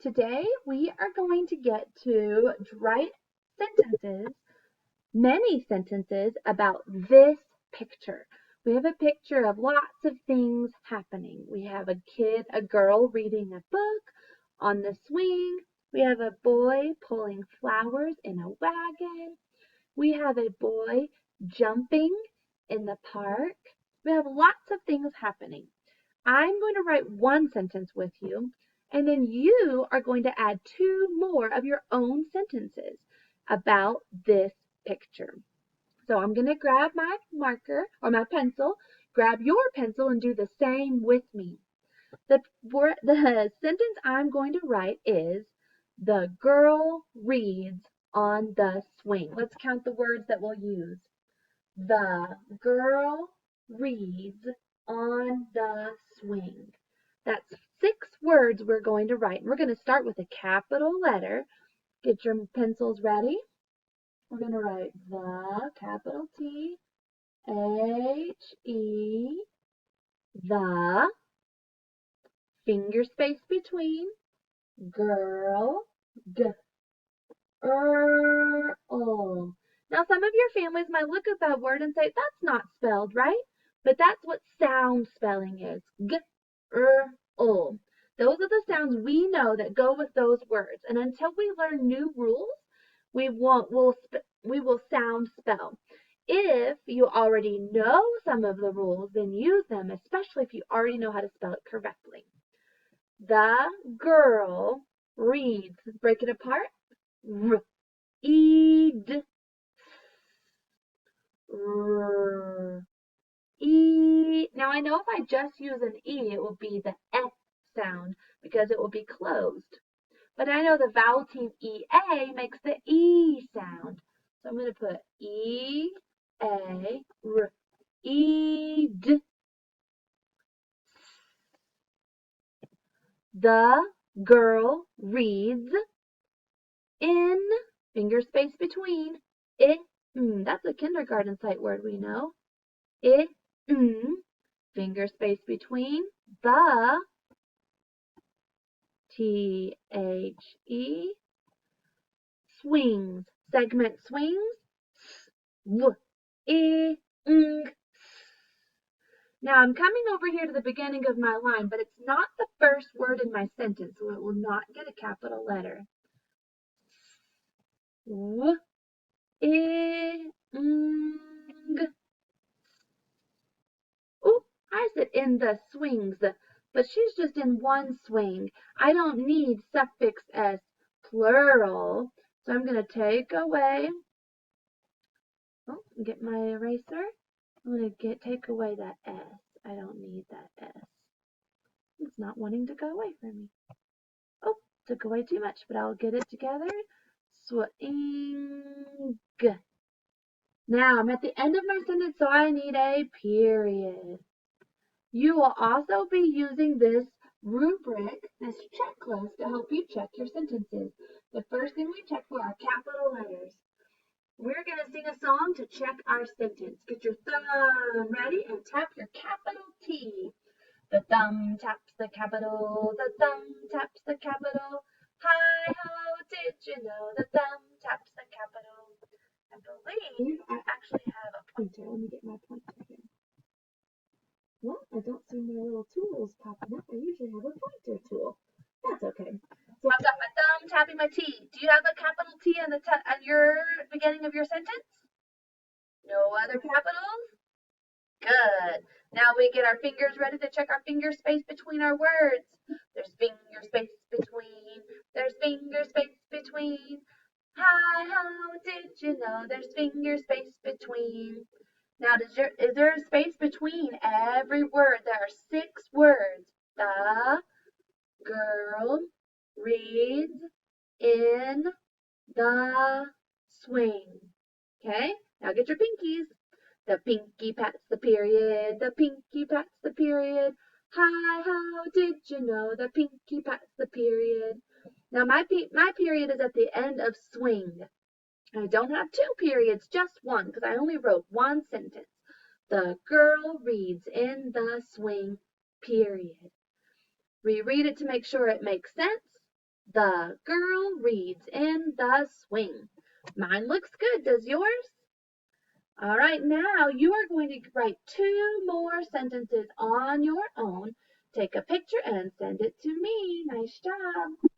Today we are going to get to write sentences, many sentences about this picture. We have a picture of lots of things happening. We have a girl reading a book on the swing. We have a boy pulling flowers in a wagon. We have a boy jumping in the park. We have lots of things happening. I'm going to write one sentence with you, and then you are going to add two more of your own sentences about this picture. So I'm going to grab my marker or my pencil, grab your pencil, and do the same with me. The sentence I'm going to write is, the girl reads on the swing. Let's count the words that we'll use. The girl reads on the swing. That's 6 words we're going to write. We're going to start with a capital letter. Get your pencils ready. We're going to write the, capital T, H-E, the, finger space between, girl, G-R-L. Now, some of your families might look at that word and say, that's not spelled right, but that's what sound spelling is. G-R-L. Those are the sounds we know that go with those words. And until we learn new rules, we will sound spell. If you already know some of the rules, then use them, especially if you already know how to spell it correctly. The girl reads. Break it apart. Read. E. Now I know if I just use an E, it will be the F sound because it will be closed. But I know the vowel team EA makes the E sound. So I'm going to put E-A-R. Eed. The girl reads in, finger space between, it, that's a kindergarten sight word we know. It, finger space between, the, T-H-E, swings, segment swings, w-e-ng. Now I'm coming over here to the beginning of my line, but it's not the first word in my sentence, so it will not get a capital letter. W-e-ng. Oh, I said in the swings, but she's just in one swing. I don't need suffix s plural, so I'm going to take away, get my eraser. I'm going to take away that s. I don't need that s. It's not wanting to go away from me. Oh, took away too much, but I'll get it together. Swing. Now I'm at the end of my sentence, so I need a period. You will also be using this rubric, this checklist, to help you check your sentences. The first thing we check for are capital letters. We're going to sing a song to check our sentence. Get your thumb ready and tap your capital T. The thumb taps the capital, the thumb taps the capital. Hi ho, did you know the thumb taps the capital? I believe I actually have a pointer. Let me get my pointer here. Well, I don't see my little tools popping up. I usually have a pointer tool. That's okay. So I've got my thumb tapping my T. Do you have a capital T at your beginning of your sentence? No other capitals? Good. Now we get our fingers ready to check our finger space between our words. There's finger space between. There's finger space between. Hi, how did you know there's finger space between? Now, is there a space between every word? There are 6 words. The girl reads in the swing. Okay, now get your pinkies. The pinky pats the period. The pinky pats the period. Hi, how did you know the pinky pats the period? Now, my period is at the end of swing. I don't have 2 periods, just one, because I only wrote one sentence. The girl reads in the swing, period. Reread it to make sure it makes sense. The girl reads in the swing. Mine looks good. Does yours? All right, now you are going to write 2 more sentences on your own. Take a picture and send it to me. Nice job.